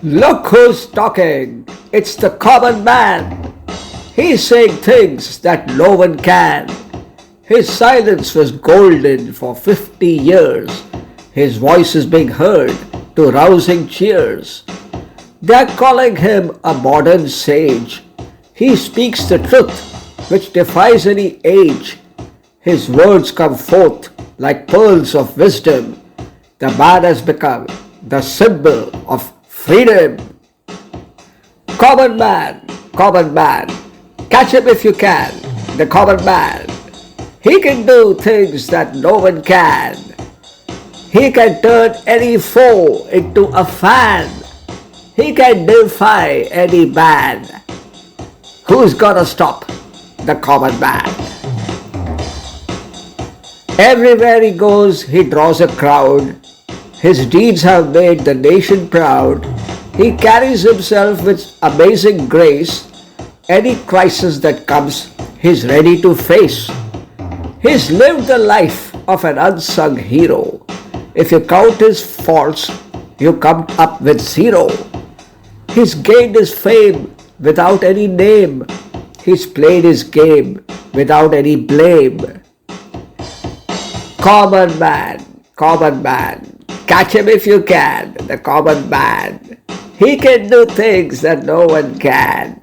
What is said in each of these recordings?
Look who's talking! It's the common man! He's saying things that no one can. His silence was golden for 50 years. His voice is being heard to rousing cheers. They're calling him a modern sage. He speaks the truth which defies any age. His words come forth like pearls of wisdom. The man has become the symbol of freedom. Common man, catch him if you can, the common man. He can do things that no one can. He can turn any foe into a fan. He can defy any man. Who's gonna stop the common man? Everywhere he goes, he draws a crowd. His deeds have made the nation proud. He carries himself with amazing grace. Any crisis that comes, he's ready to face. He's lived the life of an unsung hero. If you count his faults, you come up with zero. He's gained his fame without any name. He's played his game without any blame. Common man, catch him if you can, the common man. He can do things that no one can.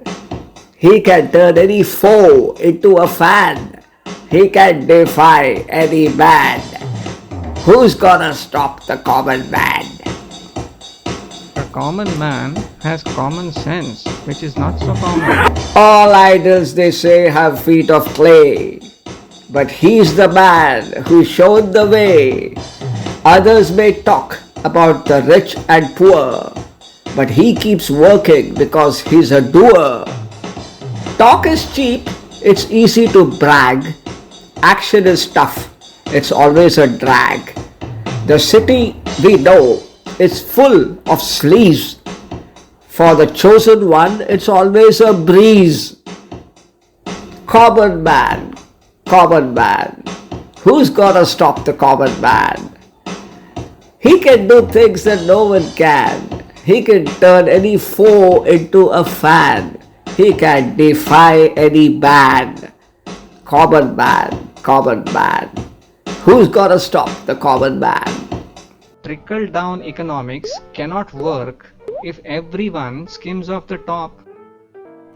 He can turn any foe into a fan. He can defy any man. Who's gonna stop the common man? The common man has common sense, which is not so common. All idols, they say, have feet of clay. But he's the man who showed the way. Others may talk about the rich and poor, but he keeps working because he's a doer. Talk is cheap, it's easy to brag. Action is tough, it's always a drag. The city we know is full of sleaze. For the chosen one, it's always a breeze. Common man, who's gonna stop the common man? He can do things that no one can. He can turn any foe into a fan. He can defy any man. Common man, who's gonna stop the common man? Trickle-down economics cannot work if everyone skims off the top.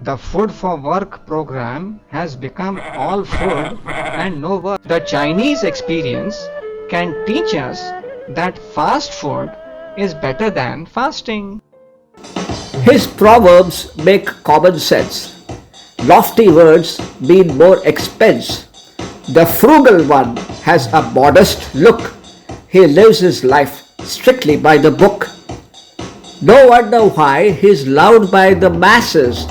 The food for work program has become all food and no work. The Chinese experience can teach us that fast food is better than fasting. His proverbs make common sense. Lofty words mean more expense. The frugal one has a modest look. He lives his life strictly by the book. No wonder why he's loved by the masses.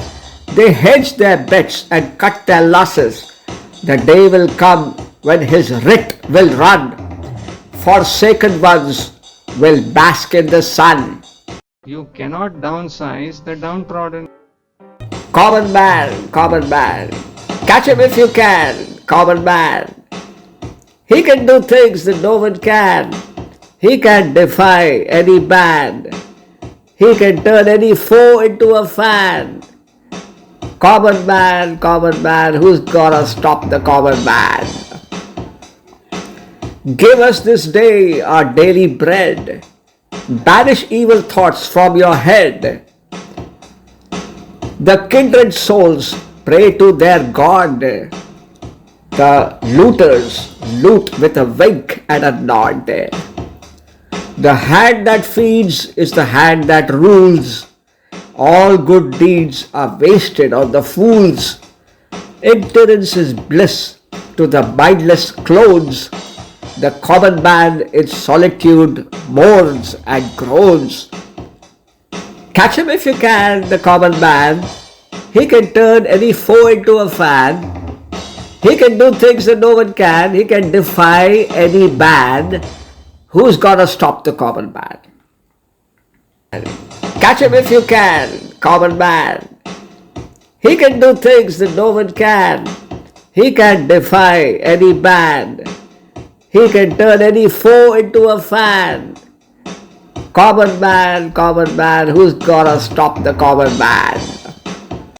They hedge their bets and cut their losses. The day will come when his writ will run. Forsaken ones will bask in the sun. You cannot downsize the downtrodden. Common man, catch him if you can, common man. He can do things that no one can. He can defy any man. He can turn any foe into a fan. Common man, who's gonna stop the common man? Give us this day our daily bread. Banish evil thoughts from your head. The kindred souls pray to their God. The looters loot with a wink and a nod. The hand that feeds is the hand that rules. All good deeds are wasted on the fools. Ignorance is bliss to the mindless clones. The common man in solitude mourns and groans. Catch him if you can, the common man. He can turn any foe into a fan. He can do things that no one can. He can defy any man. Who's gonna stop the common man? Catch him if you can, common man. He can do things that no one can. He can defy any man. He can turn any foe into a fan. Common man, who's gonna stop the common man?